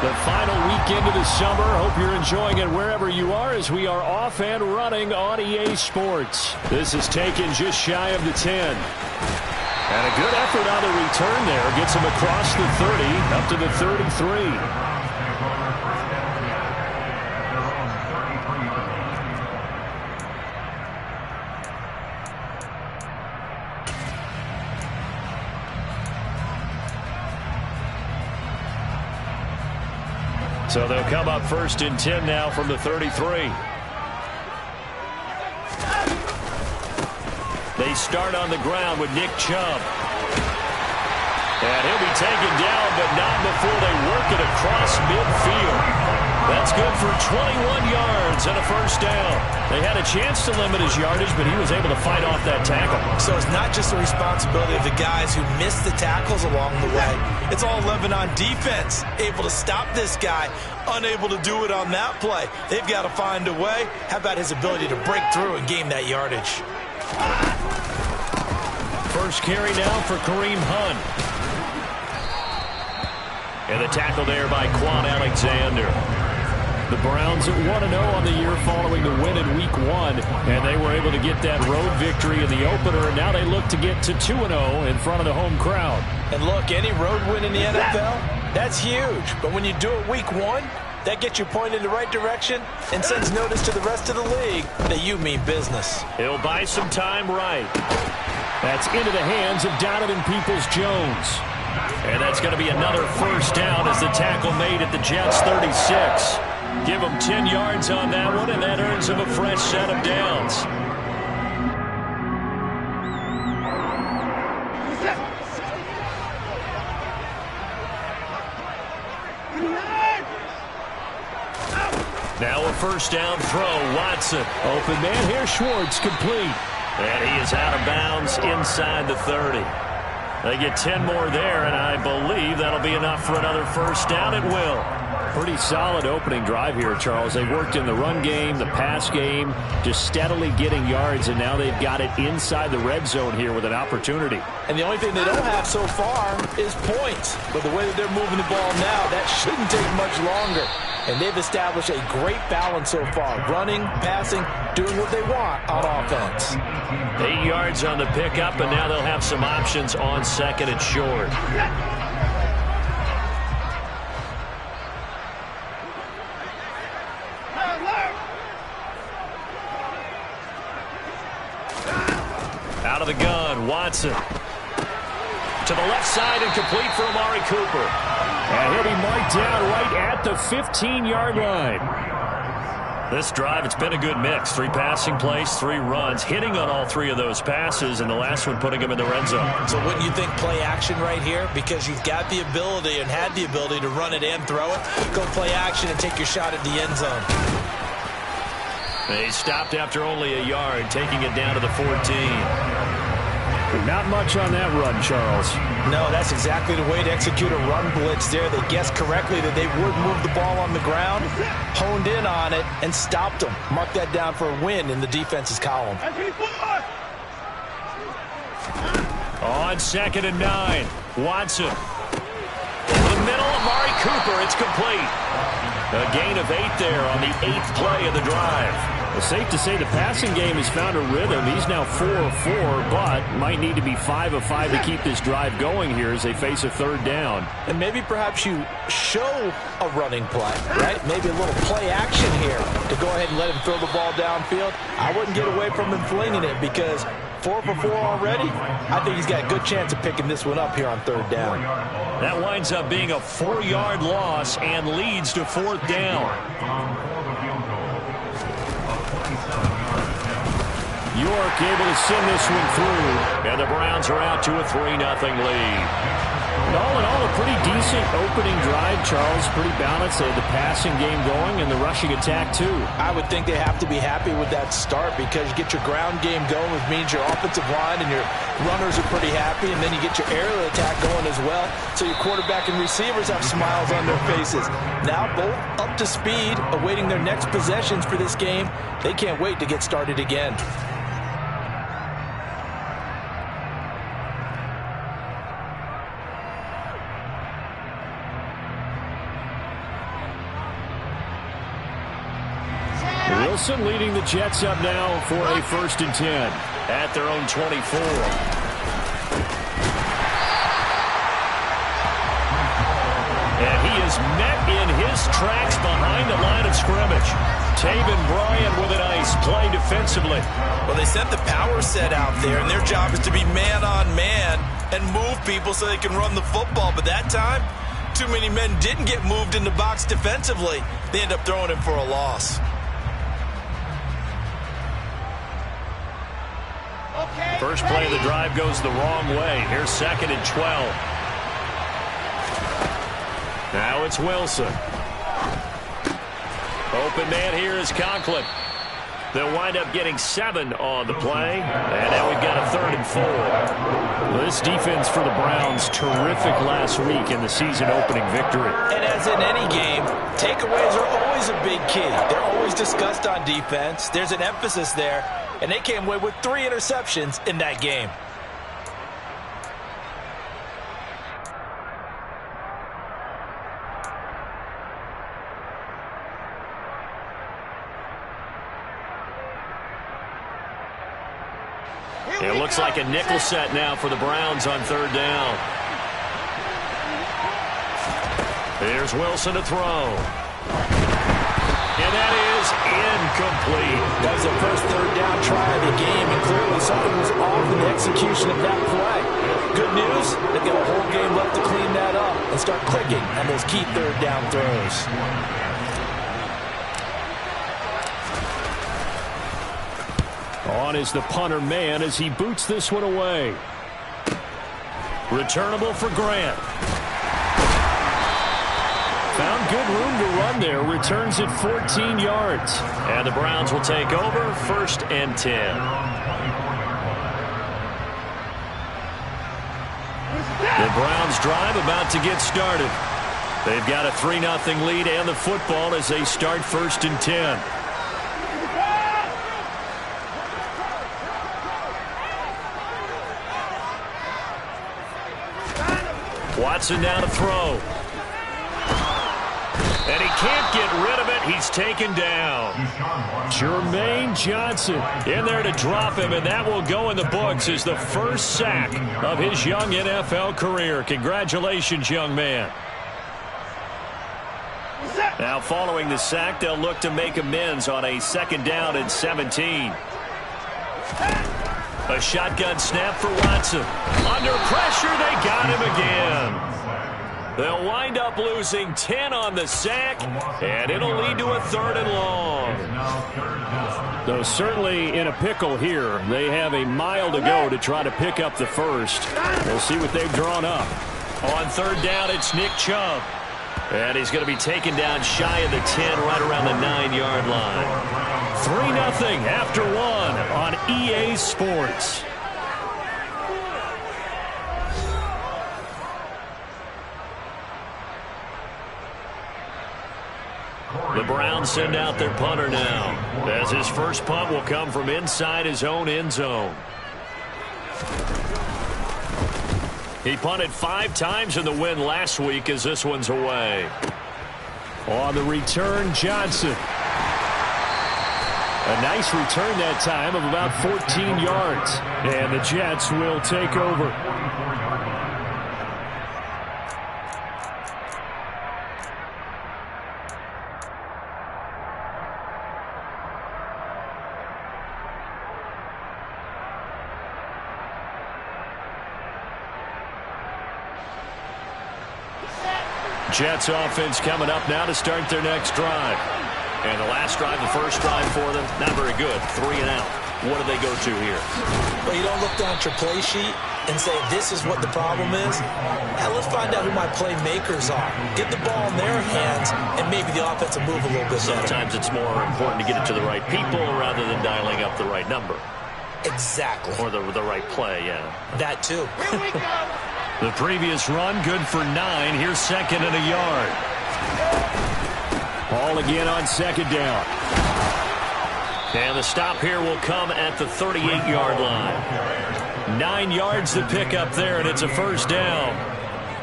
The final weekend of the summer. Hope you're enjoying it wherever you are as we are off and running on EA Sports. This is taken just shy of the 10. And a good effort on the return there. Gets him across the 30 up to the 33. So they'll come up first and 10 now from the 33. They start on the ground with Nick Chubb. And he'll be taken down, but not before they work it across midfield. That's good for 21 yards and a first down. They had a chance to limit his yardage, but he was able to fight off that tackle. So it's not just the responsibility of the guys who missed the tackles along the way. It's all Lebanon defense, able to stop this guy, unable to do it on that play. They've got to find a way. How about his ability to break through and gain that yardage? First carry now for Kareem Hunt. And the tackle there by Quan Alexander. The Browns at 1-0 on the year following the win in Week 1. And they were able to get that road victory in the opener. And now they look to get to 2-0 in front of the home crowd. And look, any road win in the NFL, that's huge. But when you do it Week 1, that gets you pointed in the right direction and sends notice to the rest of the league that you mean business. He'll buy some time right. That's into the hands of Donovan Peoples-Jones. And that's going to be another first down as the tackle made at the Jets' 36. Give him 10 yards on that one, and that earns him a fresh set of downs. Now a first down throw. Watson. Open man here. Schwartz complete. And he is out of bounds inside the 30. They get 10 more there, and I believe that'll be enough for another first down. It will. Pretty solid opening drive here, Charles. They worked in the run game, the pass game, just steadily getting yards, and now they've got it inside the red zone here with an opportunity. And the only thing they don't have so far is points. But the way that they're moving the ball now, that shouldn't take much longer. And they've established a great balance so far. Running, passing, doing what they want on offense. 8 yards on the pickup, and now they'll have some options on second and short. Out of the gun, Watson. To the left side and complete for Amari Cooper. And he'll be marked down right at the 15-yard line. This drive, it's been a good mix. 3 passing plays, 3 runs, hitting on all 3 of those passes, and the last one putting him in the red zone. So wouldn't you think play action right here? Because you've got the ability and had the ability to run it and throw it. Go play action and take your shot at the end zone. They stopped after only a yard, taking it down to the 14. Not much on that run, Charles. No, that's exactly the way to execute a run blitz there. They guessed correctly that they would move the ball on the ground, honed in on it, and stopped them. Mark that down for a win in the defense's column. On second and 9, Watson. Over the middle, Amari Cooper, it's complete. A gain of 8 there on the 8th play of the drive. Well, safe to say the passing game has found a rhythm. He's now 4 of 4, but might need to be 5 of 5 to keep this drive going here as they face a third down. And maybe perhaps you show a running play, right? Maybe a little play action here to go ahead and let him throw the ball downfield. I wouldn't get away from him flinging it because 4 for 4 already. I think he's got a good chance of picking this one up here on third down. That winds up being a 4-yard loss and leads to 4th down. York able to send this one through, and the Browns are out to a 3-0 lead. And all in all, a pretty decent opening drive, Charles. Pretty balanced. They had the passing game going and the rushing attack, too. I would think they have to be happy with that start because you get your ground game going, which means your offensive line and your runners are pretty happy, and then you get your aerial attack going as well. So your quarterback and receivers have smiles on their faces. Now both up to speed, awaiting their next possessions for this game. They can't wait to get started again. Wilson leading the Jets up now for a 1st and 10 at their own 24. And he is met in his tracks behind the line of scrimmage. Taven Bryan with a nice play defensively. Well, they sent the power set out there, and their job is to be man-on-man and move people so they can run the football. But that time, too many men didn't get moved in the box defensively. They end up throwing him for a loss. First play of the drive goes the wrong way. Here's 2nd and 12. Now it's Wilson. Open man here is Conklin. They'll wind up getting 7 on the play. And now we've got a 3rd and 4. Well, this defense for the Browns, terrific last week in the season-opening victory. And as in any game, takeaways are always a big key. They're always discussed on defense. There's an emphasis there. And they came away with 3 interceptions in that game. It looks like a nickel set now for the Browns on 3rd down. Here's Wilson to throw. And that is incomplete. That was the first 3rd down try of the game, and clearly something was off in the execution of that play. Good news, they've got a whole game left to clean that up and start clicking on those key 3rd down throws. On is the punter man as he boots this one away. Returnable for Grant. Found good room to run there. Returns it 14 yards. And the Browns will take over 1st and 10. The Browns drive about to get started. They've got a 3-0 lead and the football as they start 1st and 10. Watson now to throw. And he can't get rid of it. He's taken down. Jermaine Johnson in there to drop him, and that will go in the books as the first sack of his young NFL career. Congratulations, young man. Now following the sack, they'll look to make amends on a 2nd down and 17. A shotgun snap for Watson. Under pressure, they got him again. They'll wind up losing 10 on the sack, and it'll lead to a 3rd and long. Though certainly in a pickle here. They have a mile to go to try to pick up the first. We'll see what they've drawn up. On 3rd down, it's Nick Chubb. And he's going to be taken down shy of the 10, right around the 9-yard line. 3-0 after 1 on EA Sports. The Browns send out their punter now, as his first punt will come from inside his own end zone. He punted 5 times in the win last week as this one's away. On the return, Johnson. A nice return that time of about 14 yards. And the Jets will take over. Jets offense coming up now to start their next drive. And the last drive, the first drive for them, not very good. 3 and out. What do they go to here? Well, you don't look down at your play sheet and say, this is what the problem is. Now let's find out who my playmakers are. Get the ball in their hands, and maybe the offense will move a little bit better. Sometimes it's more important to get it to the right people rather than dialing up the right number. Exactly. Or the right play, yeah. That too. Here we go. The previous run, good for 9. Here's 2nd and a yard. Ball again on 2nd down. And the stop here will come at the 38-yard line. 9 yards to pick up there, and it's a first down.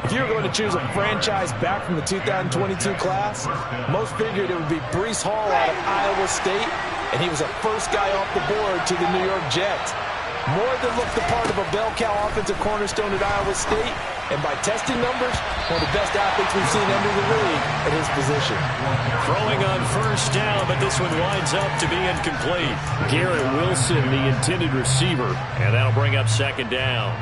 If you were going to choose a franchise back from the 2022 class, most figured it would be Breece Hall out of Iowa State. and he was the first guy off the board to the New York Jets. More than looked the part of a bell cow offensive cornerstone at Iowa State, and by testing numbers, one of the best athletes we've seen enter the league at his position. Throwing on first down, but this one winds up to be incomplete. Garrett Wilson, the intended receiver, and that'll bring up second down.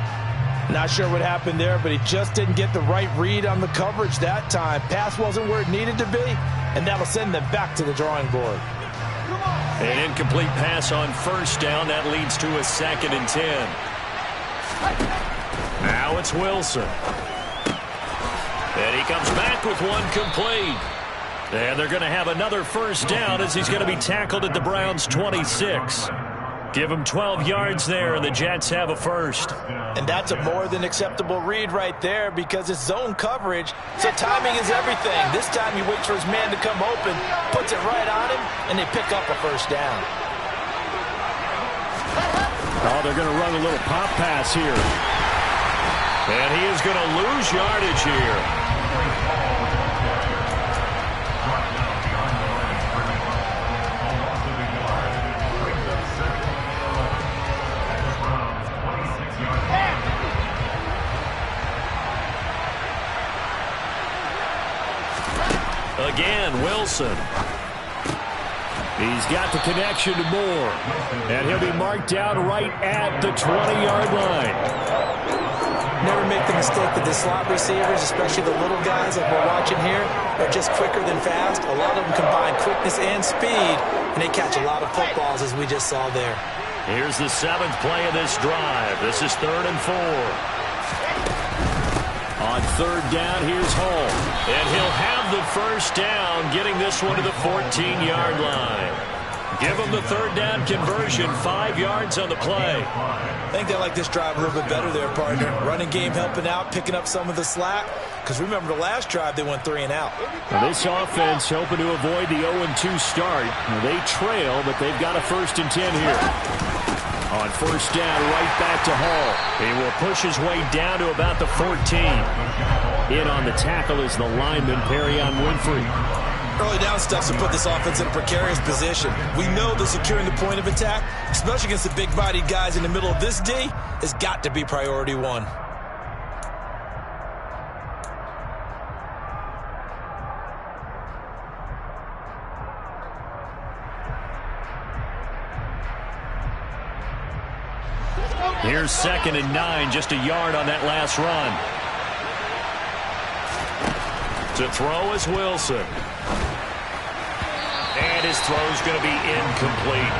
Not sure what happened there, but he just didn't get the right read on the coverage that time. Pass wasn't where it needed to be, and that'll send them back to the drawing board. An incomplete pass on first down. That leads to a 2nd and 10. Now it's Wilson. And he comes back with one complete. And they're going to have another first down as he's going to be tackled at the Browns' 26. Give him 12 yards there, and the Jets have a first. And that's a more than acceptable read right there because it's zone coverage, so timing is everything. This time he waits for his man to come open, puts it right on him, and they pick up a first down. Oh, they're going to run a little pop pass here. And he is going to lose yardage here. Again, Wilson. He's got the connection to Moore. And he'll be marked down right at the 20-yard line. Never make the mistake that the slot receivers, especially the little guys like we're watching here, are just quicker than fast. A lot of them combine quickness and speed, and they catch a lot of footballs, as we just saw there. Here's the 7th play of this drive. This is 3rd and 4. On 3rd down, here's Hall. And he'll have the first down, getting this one to the 14-yard line. Give him the 3rd down conversion, 5 yards on the play. I think they like this drive a little bit better there, partner. Running game helping out, picking up some of the slack. Because remember the last drive, they went 3 and out. Now this offense hoping to avoid the 0-2 start. They trail, but they've got a 1st and 10 here. On first down, right back to Hall. He will push his way down to about the 14. In on the tackle is the lineman, Perrion Winfrey. Early down stuff to put this offense in a precarious position. We know that securing the point of attack, especially against the big-bodied guys in the middle of this D, has got to be priority one. Here's 2nd and 9, just a yard on that last run. To throw is Wilson. And his throw's going to be incomplete.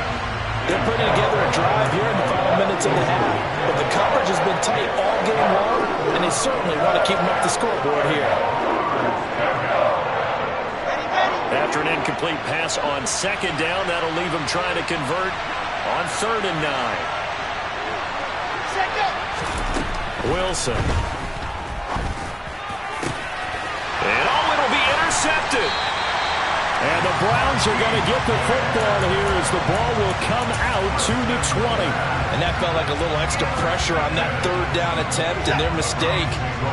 They're putting together a drive here in the final minutes of the half. But the coverage has been tight all game long, and they certainly want to keep them up the scoreboard here. After an incomplete pass on 2nd down, that'll leave them trying to convert on 3rd and 9. Wilson. And it'll be intercepted. And the Browns are going to get the football here as the ball will come out to the 20. And that felt like a little extra pressure on that 3rd down attempt, and their mistake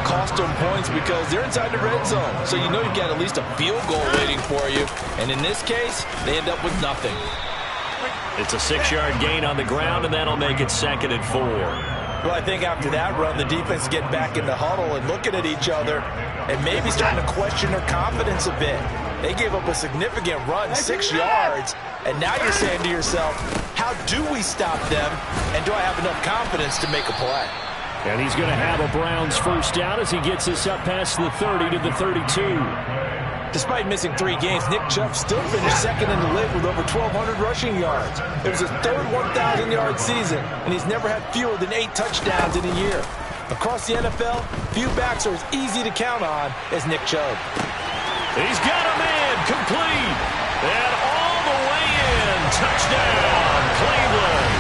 cost them points because they're inside the red zone. So you know you've got at least a field goal waiting for you. And in this case, they end up with nothing. It's a 6-yard gain on the ground, and that'll make it 2nd and 4. Well, I think after that run, the defense get back in the huddle and looking at each other and maybe starting to question their confidence a bit. They gave up a significant run, 6 yards, and now you're saying to yourself, how do we stop them, and do I have enough confidence to make a play? And he's going to have a Browns first down as he gets this up past the 30 to the 32. Despite missing 3 games, Nick Chubb still finished 2nd in the league with over 1,200 rushing yards. It was his 3rd 1,000-yard season, and he's never had fewer than 8 touchdowns in a year. Across the NFL, few backs are as easy to count on as Nick Chubb. He's got a man, complete, and all the way in. Touchdown, Cleveland.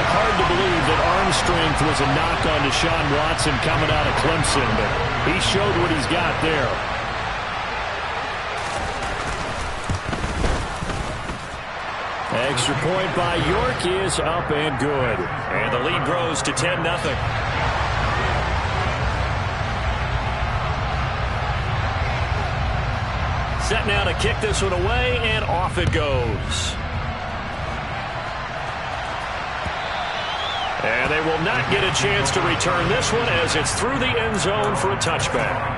Hard to believe that arm strength was a knock on Deshaun Watson coming out of Clemson, but he showed what he's got there. Extra point by York is up and good. And the lead grows to 10-0. Set now to kick this one away, and off it goes. And they will not get a chance to return this one as it's through the end zone for a touchback.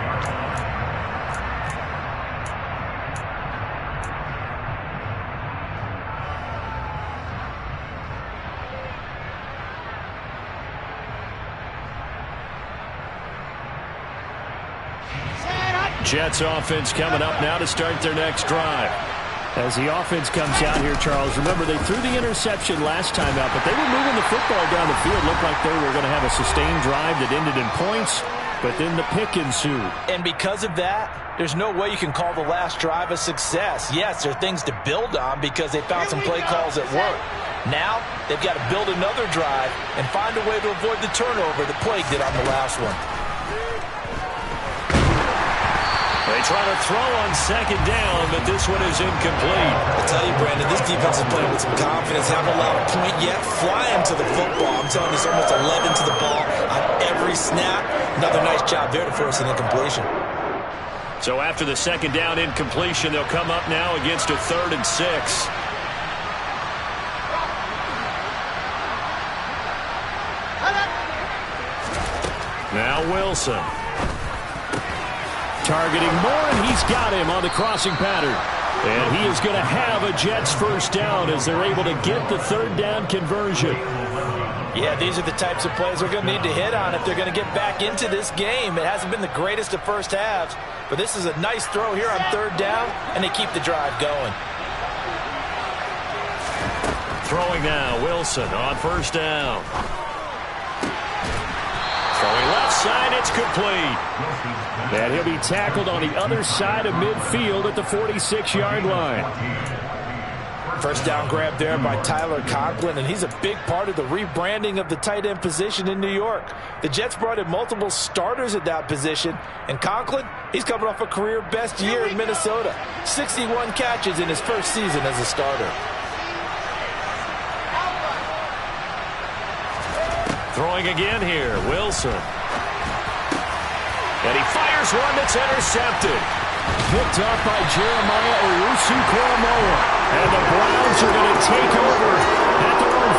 Jets offense coming up now to start their next drive. As the offense comes out here, Charles, remember they threw the interception last time out, but they were moving the football down the field. Looked like they were going to have a sustained drive that ended in points, but then the pick ensued. And because of that, there's no way you can call the last drive a success. Yes, there are things to build on because they found some play calls at work. Now, they've got to build another drive and find a way to avoid the turnover that plagued it on the last one. They try to throw on second down, but this one is incomplete. I tell you, Brandon, this defense is playing with some confidence. Haven't allowed a point yet. Flying to the football. I'm telling you, it's almost 11 to the ball on every snap. Another nice job there to force an incompletion. So after the second down incompletion, they'll come up now against a 3rd and 6. Now Wilson. Targeting Moore, and he's got him on the crossing pattern. And he is going to have a Jets first down as they're able to get the 3rd down conversion. Yeah, these are the types of plays they're going to need to hit on if they're going to get back into this game. It hasn't been the greatest of first halves, but this is a nice throw here on 3rd down, and they keep the drive going. Throwing now, Wilson on first down. Throwing left side, it's complete. And he'll be tackled on the other side of midfield at the 46-yard line. First down grab there by Tyler Conklin, and he's a big part of the rebranding of the tight end position in New York. The Jets brought in multiple starters at that position, and Conklin, he's coming off a career best year in Minnesota. 61 catches in his first season as a starter. Throwing again here, Wilson. And he fires one that's intercepted. Picked off by Jeremiah Owusu-Koramoah. And the Browns are going to take over at their own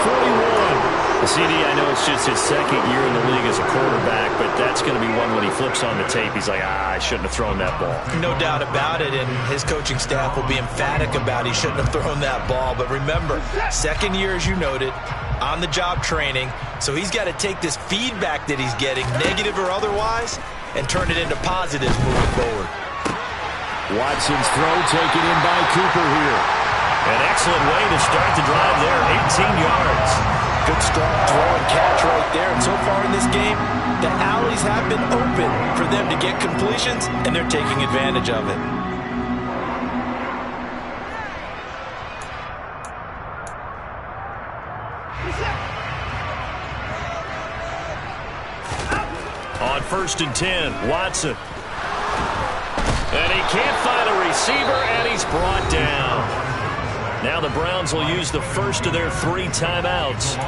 41. CD, I know it's just his 2nd year in the league as a quarterback, but that's going to be one when he flips on the tape. He's like, I shouldn't have thrown that ball. No doubt about it, and his coaching staff will be emphatic about he shouldn't have thrown that ball. But remember, 2nd year, as you noted, on-the-job training, so he's got to take this feedback that he's getting, negative or otherwise, and turn it into positives moving forward. Watson's throw taken in by Cooper here. An excellent way to start the drive there, 18 yards. Good strong throw and catch right there. And so far in this game, the alleys have been open for them to get completions, and they're taking advantage of it. On 1st and 10, Watson. And he can't find a receiver, and he's brought down. Now the Browns will use the first of their 3 timeouts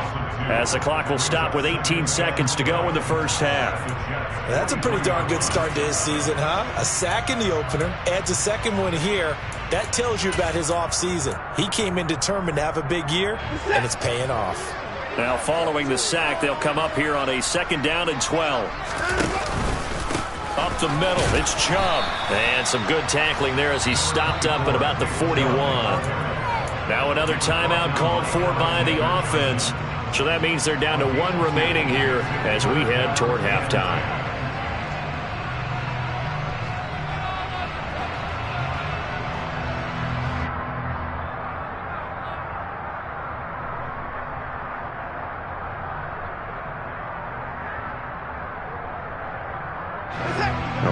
as the clock will stop with 18 seconds to go in the first half. That's a pretty darn good start to his season, huh? A sack in the opener, adds a 2nd one here. That tells you about his offseason. He came in determined to have a big year, and it's paying off. Now following the sack, they'll come up here on a 2nd down and 12. Up the middle, it's Chubb. And some good tackling there as he stopped up at about the 41. Now another timeout called for by the offense. So that means they're down to 1 remaining here as we head toward halftime.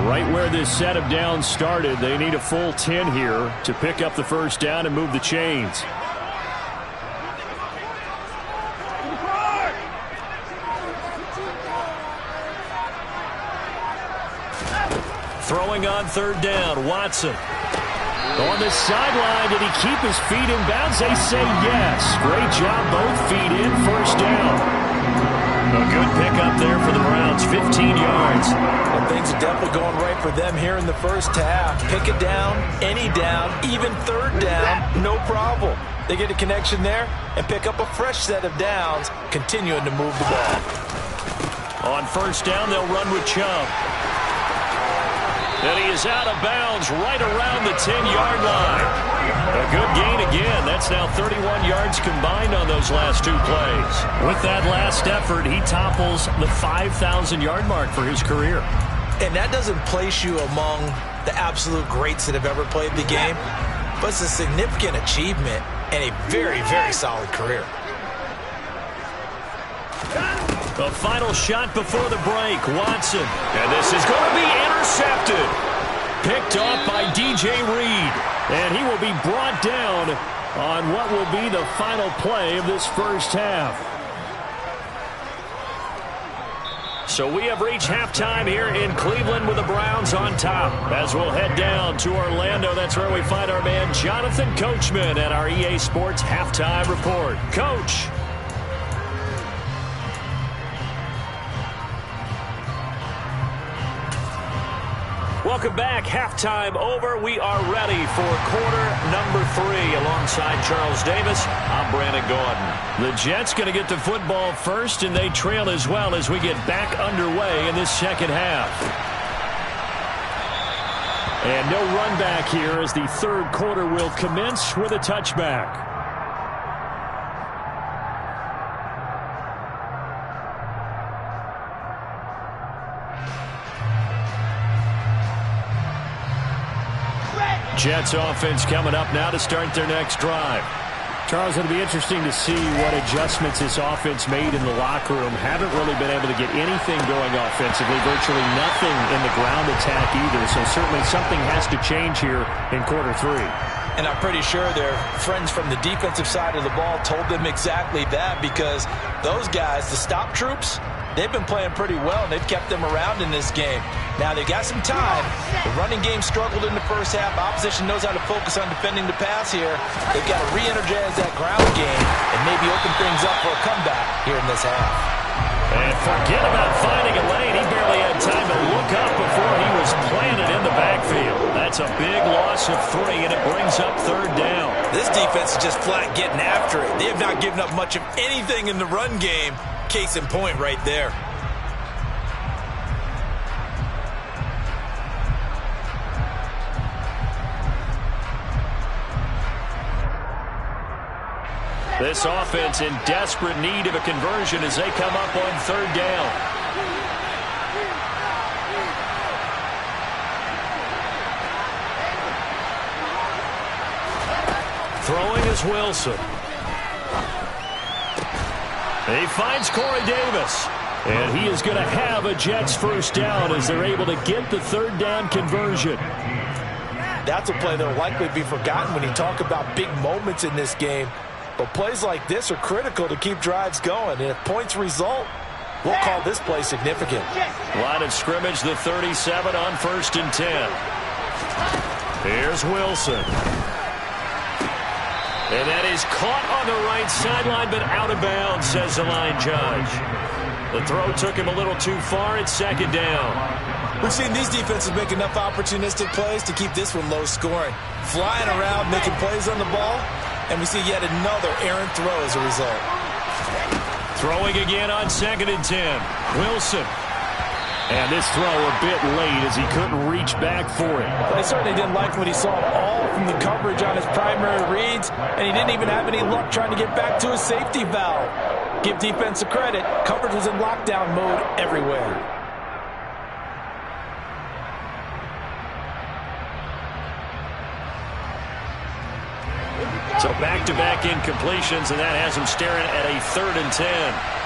Right where this set of downs started, they need a full 10 here to pick up the first down and move the chains. Throwing on 3rd down, Watson. On the sideline, did he keep his feet in bounds? They say yes. Great job, both feet in, first down. A good pickup there for the Browns, 15 yards. Well, things are definitely going right for them here in the first half. Pick it down, any down, even 3rd down, no problem. They get a connection there and pick up a fresh set of downs, continuing to move the ball. On first down, they'll run with Chubb. And he is out of bounds right around the 10-yard line. A good gain again. That's now 31 yards combined on those last two plays. With that last effort, he topples the 5,000-yard mark for his career. And that doesn't place you among the absolute greats that have ever played the game, but it's a significant achievement and a very, very solid career. The final shot before the break, Watson. And this is going to be intercepted. Picked off by D.J. Reed. And he will be brought down on what will be the final play of this first half. So we have reached halftime here in Cleveland with the Browns on top. As we'll head down to Orlando, that's where we find our man Jonathan Coachman at our EA Sports Halftime Report. Coach. Welcome back. Halftime over. We are ready for quarter number 3 alongside Charles Davis. I'm Brandon Gordon. The Jets going to get the football first, and they trail as well as we get back underway in this second half. And no run back here as the third quarter will commence with a touchback. Jets offense coming up now to start their next drive. Charles, it'll be interesting to see what adjustments this offense made in the locker room. Haven't really been able to get anything going offensively, virtually nothing in the ground attack either. So certainly something has to change here in quarter 3. And I'm pretty sure their friends from the defensive side of the ball told them exactly that, because those guys, the stop troops, they've been playing pretty well, and they've kept them around in this game. Now, they've got some time. The running game struggled in the first half. Opposition knows how to focus on defending the pass here. They've got to re-energize that ground game and maybe open things up for a comeback here in this half. And forget about finding a lane. He barely had time to look up before he was planted in the backfield. That's a big loss of 3, and it brings up third down. This defense is just flat getting after it. They have not given up much of anything in the run game. Case in point right there. This offense in desperate need of a conversion as they come up on third down. Throwing is Wilson. He finds Corey Davis. And he is going to have a Jets first down as they're able to get the third down conversion. That's a play that will likely be forgotten when you talk about big moments in this game. But plays like this are critical to keep drives going. And if points result, we'll call this play significant. Line of scrimmage, the 37 on 1st and 10. Here's Wilson. And that is caught on the right sideline, but out of bounds, says the line judge. The throw took him a little too far. It's second down. We've seen these defenses make enough opportunistic plays to keep this one low scoring. Flying around, making plays on the ball. And we see yet another errant throw as a result. Throwing again on 2nd and 10. Wilson. And this throw a bit late as he couldn't reach back for it. But he certainly didn't like what he saw all from the coverage on his primary reads. And he didn't even have any luck trying to get back to his safety valve. Give defense a credit. Coverage was in lockdown mode everywhere. So back-to-back incompletions, and that has him staring at a 3rd and 10.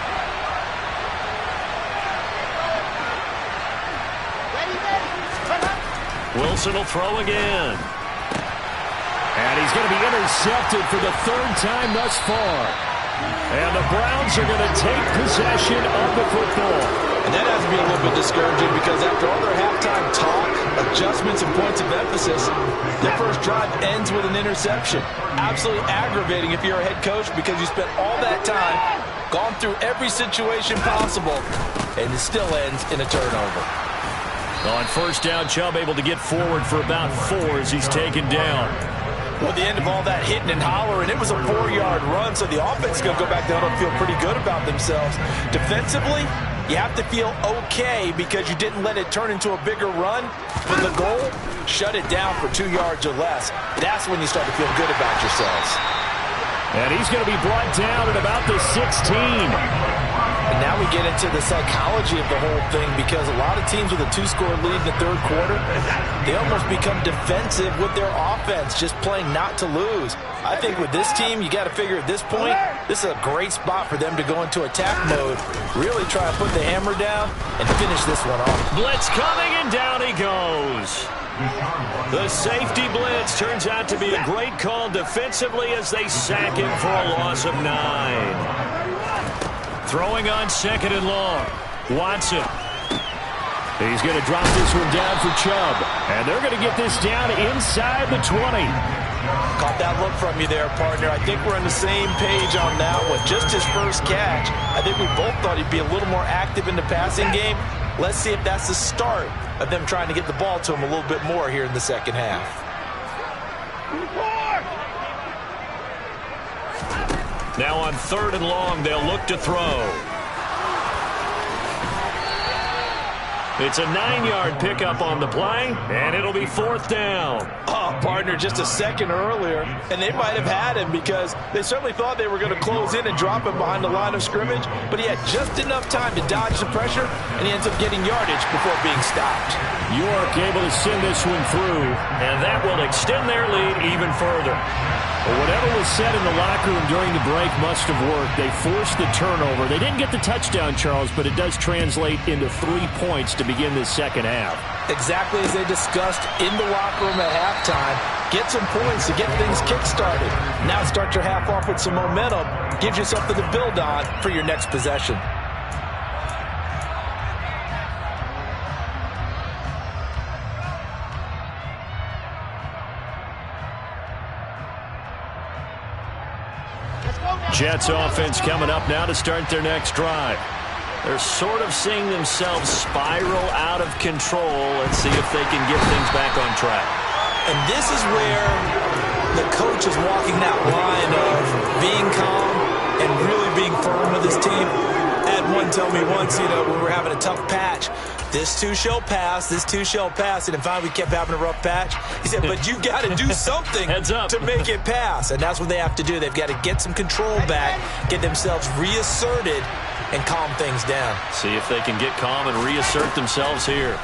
Wilson will throw again. And he's going to be intercepted for the 3rd time thus far. And the Browns are going to take possession of the football. And that has to be a little bit discouraging because after all their halftime talk, adjustments, and points of emphasis, their first drive ends with an interception. Absolutely aggravating if you're a head coach because you spent all that time, gone through every situation possible, and it still ends in a turnover. On first down, Chubb able to get forward for about 4 as he's taken down. Well, the end of all that hitting and hollering, it was a 4-yard run, so the offense is going to go back down and feel pretty good about themselves. Defensively, you have to feel okay because you didn't let it turn into a bigger run. But the goal, shut it down for 2 yards or less. That's when you start to feel good about yourselves. And he's going to be brought down at about the 16. And now we get into the psychology of the whole thing because a lot of teams with a 2-score lead in the third quarter, they almost become defensive with their offense, just playing not to lose. I think with this team, you got to figure at this point, this is a great spot for them to go into attack mode, really try to put the hammer down and finish this one off. Blitz coming, and down he goes. The safety blitz turns out to be a great call defensively as they sack him for a loss of 9. Throwing on 2nd and long. Watson. He's going to drop this one down for Chubb. And they're going to get this down inside the 20. Caught that look from you there, partner. I think we're on the same page on that one. Just his first catch. I think we both thought he'd be a little more active in the passing game. Let's see if that's the start of them trying to get the ball to him a little bit more here in the second half. Now on 3rd and long, they'll look to throw. It's a 9-yard pickup on the play, and it'll be 4th down. Oh, partner, just a second earlier, and they might have had him because they certainly thought they were going to close in and drop him behind the line of scrimmage, but he had just enough time to dodge the pressure, and he ends up getting yardage before being stopped. York able to send this one through, and that will extend their lead even further. Well, whatever was said in the locker room during the break must have worked. They forced the turnover. They didn't get the touchdown, Charles, but it does translate into 3 points to begin this second half. Exactly as they discussed in the locker room at halftime. Get some points to get things kick-started. Now start your half off with some momentum. Gives you something to build on for your next possession. Jets offense coming up now to start their next drive. They're sort of seeing themselves spiral out of control. Let's see if they can get things back on track. And this is where the coach is walking that line of being calm and really being firm with his team. I had one tell me once, when we were having a tough patch, this too shall pass, this too shall pass. And finally we kept having a rough patch. He said, but you got to do something to make it pass. And that's what they have to do. They've got to get some control back, get themselves reasserted, and calm things down. See if they can get calm and reassert themselves here.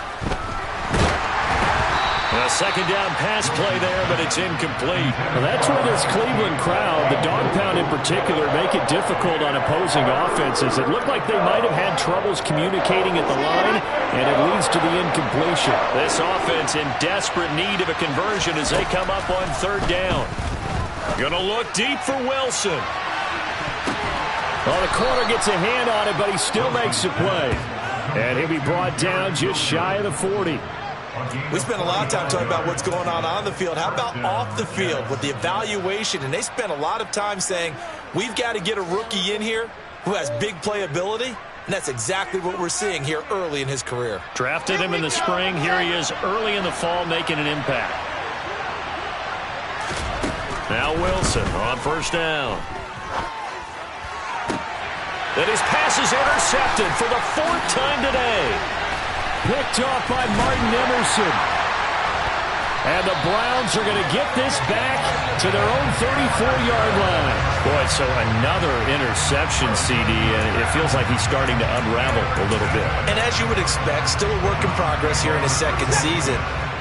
A second down pass play there, but it's incomplete. Well, that's where this Cleveland crowd, the dog pound in particular, make it difficult on opposing offenses. It looked like they might have had troubles communicating at the line, and it leads to the incompletion. This offense in desperate need of a conversion as they come up on 3rd down. Gonna look deep for Wilson. Well, the corner gets a hand on it, but he still makes the play. And he'll be brought down just shy of the 40. We spent a lot of time talking about what's going on the field. How about off the field with the evaluation? And they spent a lot of time saying, we've got to get a rookie in here who has big playability. And that's exactly what we're seeing here early in his career. Drafted him in the spring. Here he is early in the fall making an impact. Now Wilson on 1st down. Then his pass is intercepted for the 4th time today. Picked off by Martin Emerson. And the Browns are going to get this back to their own 34-yard line. Boy, so another interception, CD, and it feels like he's starting to unravel a little bit. And as you would expect, still a work in progress here in his second season.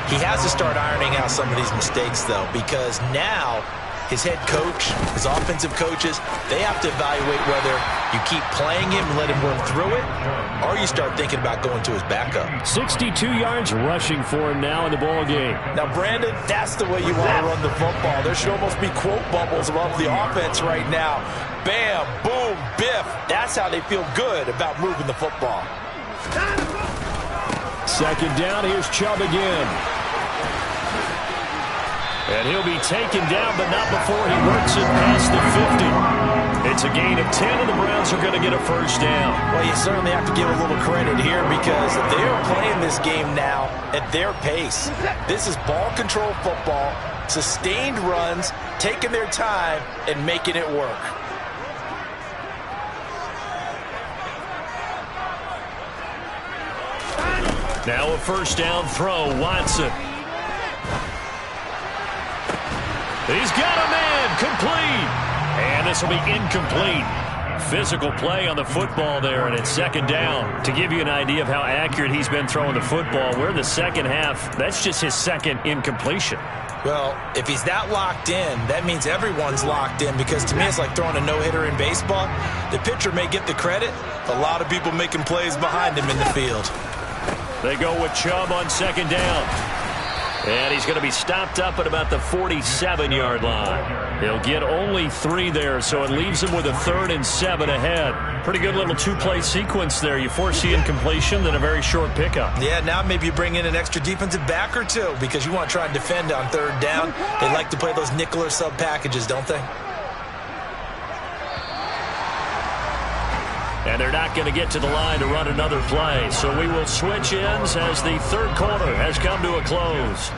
He has to start ironing out some of these mistakes, though, because now his head coach, his offensive coaches, they have to evaluate whether you keep playing him and let him run through it, or you start thinking about going to his backup. 62 yards rushing for him now in the ball game. Now, Brandon, that's the way you want to run the football. There should almost be quote bubbles above the offense right now. Bam, boom, biff. That's how they feel good about moving the football. Second down, here's Chubb again. And he'll be taken down, but not before he works it past the 50. It's a gain of 10, and the Browns are going to get a 1st down. Well, you certainly have to give a little credit here because they're playing this game now at their pace. This is ball control football. Sustained runs, taking their time, and making it work. Now a first down throw, Watson. He's got a man, complete. And this will be incomplete. Physical play on the football there, and it's second down. To give you an idea of how accurate he's been throwing the football, we're in the second half. That's just his second incompletion. Well, if he's that locked in, that means everyone's locked in, because to me it's like throwing a no-hitter in baseball. The pitcher may get the credit, a lot of people making plays behind him in the field. They go with Chubb on second down. And he's going to be stopped up at about the 47-yard line. He'll get only 3 there, so it leaves him with a 3rd and 7 ahead. Pretty good little 2-play sequence there. You foresee incompletion, then a very short pickup. Yeah, now maybe you bring in an extra defensive back or 2 because you want to try and defend on 3rd down. They like to play those nickel or sub packages, don't they? And they're not going to get to the line to run another play. So we will switch ends as the third quarter has come to a close.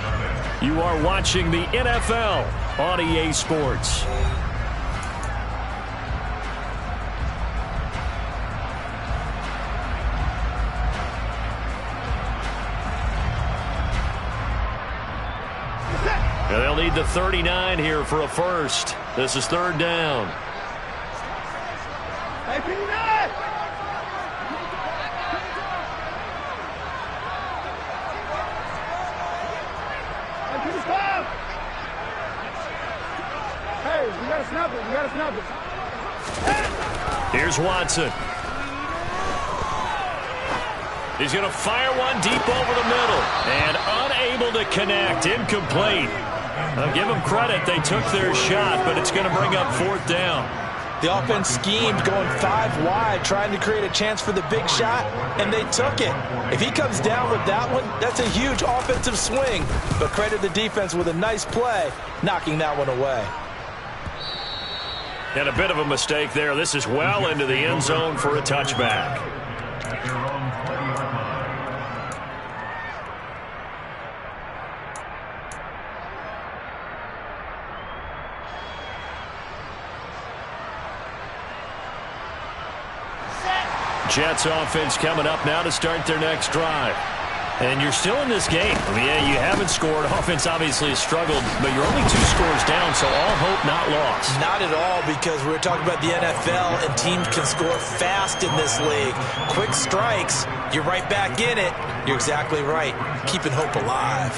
You are watching the NFL on EA Sports. And they'll need the 39 here for a first. This is 3rd down. Here's Watson. He's going to fire one deep over the middle. And unable to connect. Incomplete. I'll give them credit. They took their shot, but it's going to bring up 4th down. The offense schemed going 5 wide, trying to create a chance for the big shot, and they took it. If he comes down with that one, that's a huge offensive swing. But credit the defense with a nice play, knocking that one away. And a bit of a mistake there. This is well into the end zone for a touchback. Jets offense coming up now to start their next drive. And you're still in this game. I mean, yeah, you haven't scored. Offense obviously has struggled, but you're only 2 scores down, so all hope not lost. Not at all, because we're talking about the NFL, and teams can score fast in this league. Quick strikes, you're right back in it. You're exactly right. Keeping hope alive.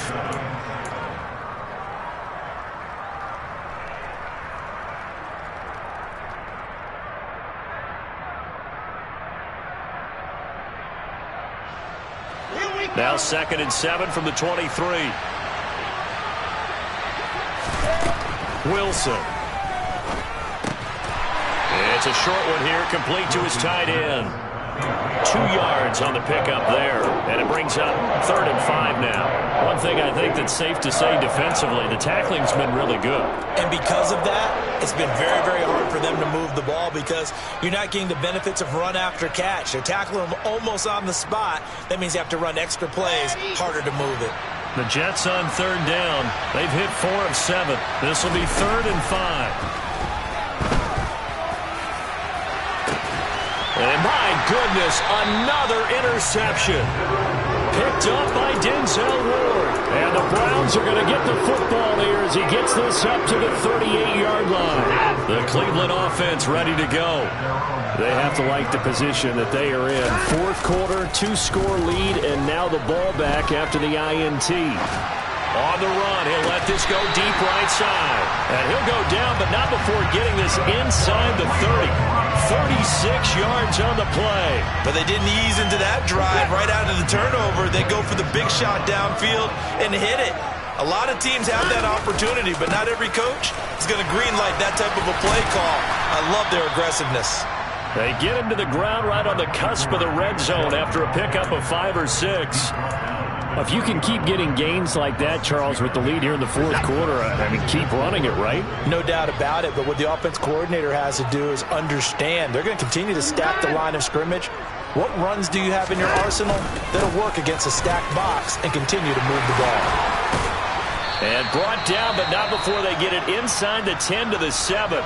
Now 2nd and 7 from the 23. Wilson. It's a short one here, complete to his tight end. 2 yards on the pickup there, and it brings up 3rd and 5 now. One thing I think that's safe to say defensively, the tackling's been really good. And because of that, it's been very, very hard for them to move the ball because you're not getting the benefits of run after catch. They're tackling them almost on the spot. That means you have to run extra plays, harder to move it. The Jets on 3rd down. They've hit 4 of 7. This will be 3rd and 5. And my goodness, another interception. Picked up by Denzel Ward. And the Browns are going to get the football here as he gets this up to the 38-yard line. The Cleveland offense ready to go. They have to like the position that they are in. 4th quarter, 2-score lead, and now the ball back after the INT. On the run, he'll let this go deep right side. And he'll go down, but not before getting this inside the 30. 36 yards on the play. But they didn't ease into that drive right out of the turnover. They go for the big shot downfield and hit it. A lot of teams have that opportunity, but not every coach is going to greenlight that type of a play call. I love their aggressiveness. They get him to the ground right on the cusp of the red zone after a pickup of 5 or 6. If you can keep getting gains like that, Charles, with the lead here in the 4th quarter, I mean, keep running it, right? No doubt about it, but what the offense coordinator has to do is understand. They're going to continue to stack the line of scrimmage. What runs do you have in your arsenal that'll work against a stacked box and continue to move the ball? And brought down, but not before they get it inside the 10 to the 7.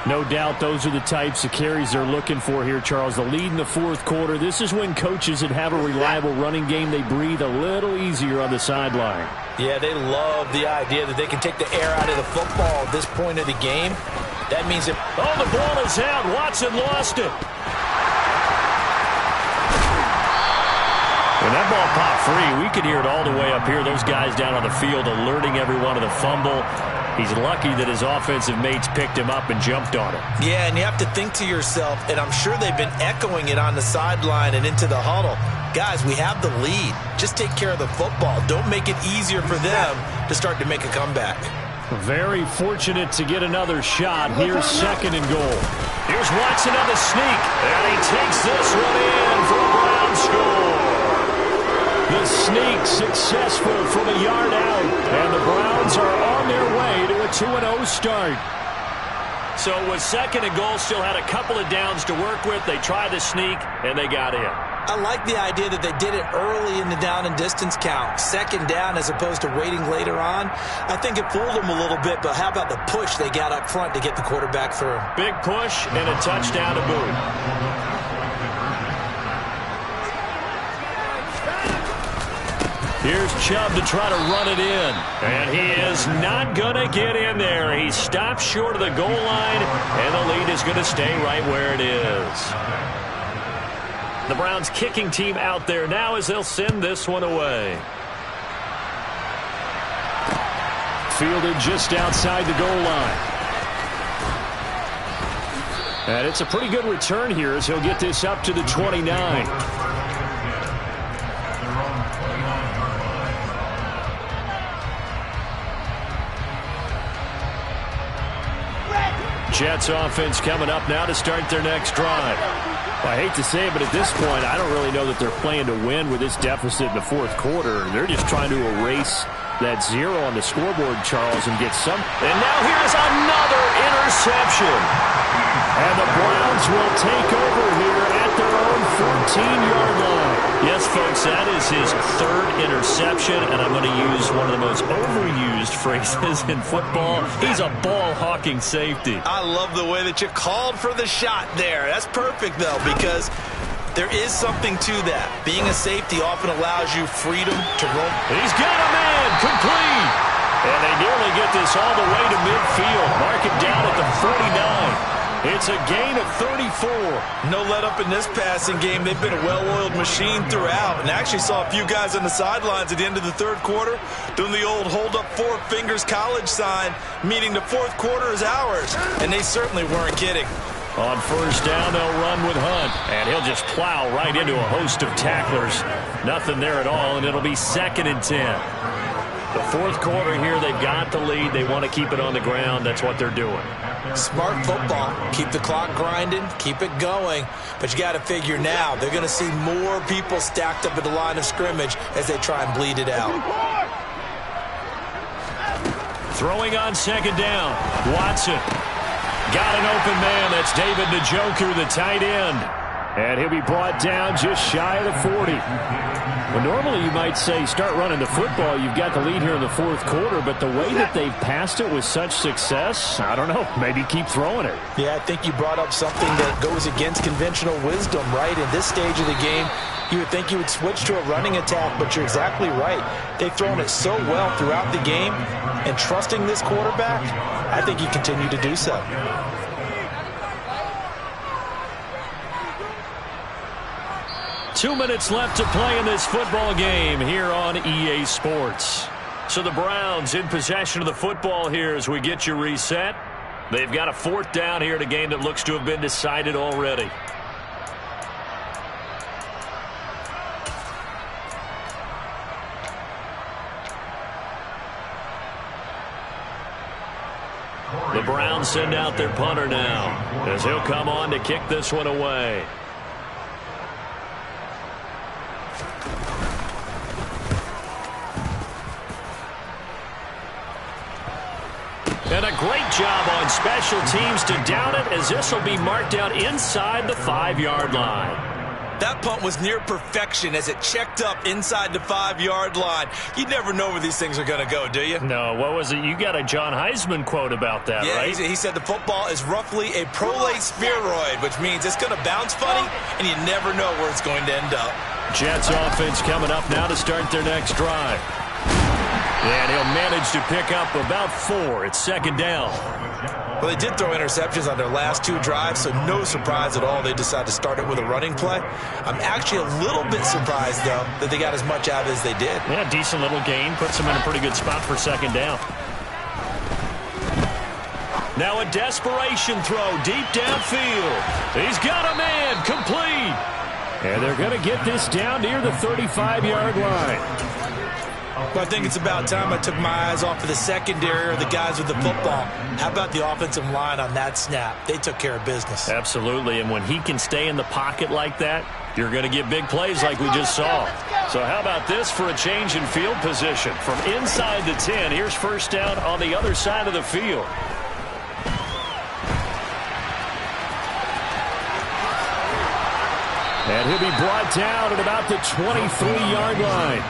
No doubt those are the types of carries they're looking for here, Charles. The lead in the fourth quarter. This is when coaches that have a reliable running game, they breathe a little easier on the sideline. Yeah, they love the idea that they can take the air out of the football at this point of the game. That means if... Oh, the ball is out. Watson lost it. When that ball popped free, we could hear it all the way up here. Those guys down on the field alerting everyone of the fumble. He's lucky that his offensive mates picked him up and jumped on it. Yeah, and you have to think to yourself, and I'm sure they've been echoing it on the sideline and into the huddle. Guys, we have the lead. Just take care of the football. Don't make it easier for them to start to make a comeback. Very fortunate to get another shot. Here's second and goal. Here's Watson on the sneak, and he takes this one in for a Brown score. The sneak successful from a yard out, and the Browns are on their way to a 2-0 start. So with second and goal, still had a couple of downs to work with. They tried the sneak, and they got in. I like the idea that they did it early in the down and distance count. Second down as opposed to waiting later on. I think it fooled them a little bit, but how about the push they got up front to get the quarterback through? Big push and a touchdown to boot. Here's Chubb to try to run it in. And he is not going to get in there. He stopped short of the goal line, and the lead is going to stay right where it is. The Browns kicking team out there now as they'll send this one away. Fielded just outside the goal line. And it's a pretty good return here as he'll get this up to the 29. Jets offense coming up now to start their next drive. I hate to say it, but at this point, I don't really know that they're playing to win with this deficit in the fourth quarter. They're just trying to erase that zero on the scoreboard, Charles, and get some. And now here's another interception. And the Browns will take over here at their own 14-yard line. Yes, folks, that is his third interception, and I'm going to use one of the most overused phrases in football. He's a ball-hawking safety. I love the way that you called for the shot there. That's perfect, though, because there is something to that. Being a safety often allows you freedom to roam. He's got a man, complete. And they nearly get this all the way to midfield. Mark it down at the 49. It's a gain of 34. No let up in this passing game. They've been a well-oiled machine throughout. And I actually saw a few guys on the sidelines at the end of the third quarter doing the old hold up four fingers college sign, meaning the fourth quarter is ours. And they certainly weren't kidding. On first down, they'll run with Hunt. And he'll just plow right into a host of tacklers. Nothing there at all, and it'll be 2nd and 10. The fourth quarter here, they've got the lead. They want to keep it on the ground. That's what they're doing. Smart football. Keep the clock grinding. Keep it going. But you got to figure now they're going to see more people stacked up at the line of scrimmage as they try and bleed it out. Throwing on second down. Watson. Got an open man. That's David Njoku, the tight end. And he'll be brought down just shy of the 40. Well, normally you might say start running the football. You've got the lead here in the fourth quarter, but the way that they've passed it with such success, I don't know, maybe keep throwing it. Yeah, I think you brought up something that goes against conventional wisdom, right? In this stage of the game, you would think you would switch to a running attack, but you're exactly right. They've thrown it so well throughout the game, and trusting this quarterback, I think you continue to do so. Two minutes left to play in this football game here on EA Sports. So the Browns in possession of the football here as we get you reset. They've got a fourth down here in a game that looks to have been decided already. The Browns send out their punter now as he'll come on to kick this one away. And a great job on special teams to down it as this will be marked out inside the 5-yard line. That punt was near perfection as it checked up inside the 5-yard line. You never know where these things are going to go, do you? No, what was it? You got a John Heisman quote about that, yeah, right? He said the football is roughly a prolate spheroid, which means it's going to bounce funny, and you never know where it's going to end up. Jets offense coming up now to start their next drive. And he'll manage to pick up about 4. It's second down. Well, they did throw interceptions on their last 2 drives, so no surprise at all they decided to start it with a running play. I'm actually a little bit surprised, though, that they got as much out of it as they did. Yeah, decent little gain. Puts them in a pretty good spot for second down. Now a desperation throw deep downfield. He's got a man complete. And they're going to get this down near the 35-yard line. But I think it's about time I took my eyes off of the secondary or the guys with the football. How about the offensive line on that snap? They took care of business. Absolutely, and when he can stay in the pocket like that, you're going to get big plays like we just saw. So how about this for a change in field position? From inside the 10, here's first down on the other side of the field. And he'll be brought down at about the 23-yard line.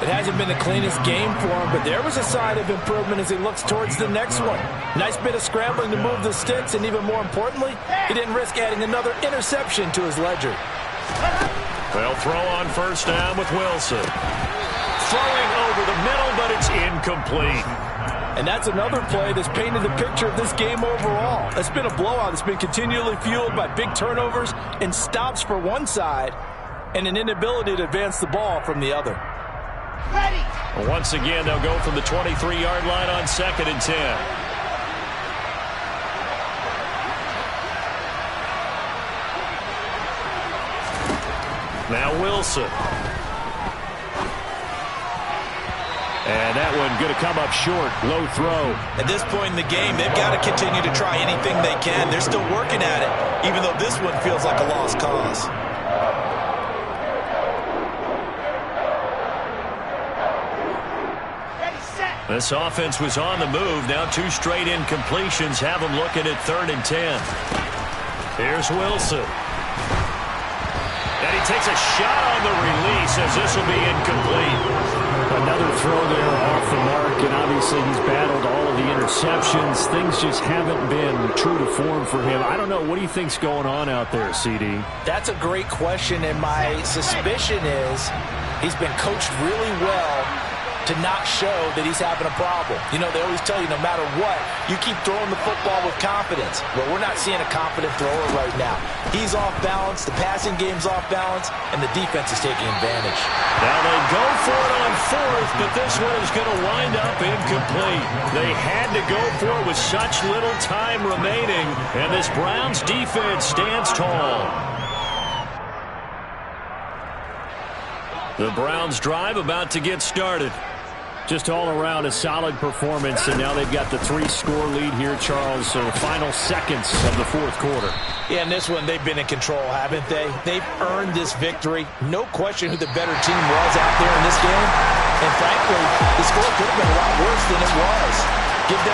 It hasn't been the cleanest game for him, but there was a sign of improvement as he looks towards the next one. Nice bit of scrambling to move the sticks, and even more importantly, he didn't risk adding another interception to his ledger. They'll throw on first down with Wilson. Throwing over the middle, but it's incomplete. And that's another play that's painted the picture of this game overall. It's been a blowout that's been continually fueled by big turnovers and stops for one side and an inability to advance the ball from the other. Once again, they'll go from the 23-yard line on second and 10. Now Wilson. And that one going to come up short. Low throw. At this point in the game, they've got to continue to try anything they can. They're still working at it, even though this one feels like a lost cause. This offense was on the move. Now 2 straight incompletions have them looking at 3rd and 10. Here's Wilson. And he takes a shot on the release as this will be incomplete. Another throw there off the mark, and obviously he's battled all of the interceptions. Things just haven't been true to form for him. I don't know. What do you think's going on out there, CD? That's a great question, and my suspicion is he's been coached really well to not show that he's having a problem. You know, they always tell you no matter what, you keep throwing the football with confidence. Well, we're not seeing a confident thrower right now. He's off balance, the passing game's off balance, and the defense is taking advantage. Now they go for it on 4th, but this one is going to wind up incomplete. They had to go for it with such little time remaining, and this Browns defense stands tall. The Browns drive about to get started. Just all around a solid performance, and now they've got the 3-score lead here, Charles. So final seconds of the 4th quarter. Yeah, in this one, they've been in control, haven't they? They've earned this victory. No question who the better team was out there in this game. And frankly, the score could have been a lot worse than it was. Give them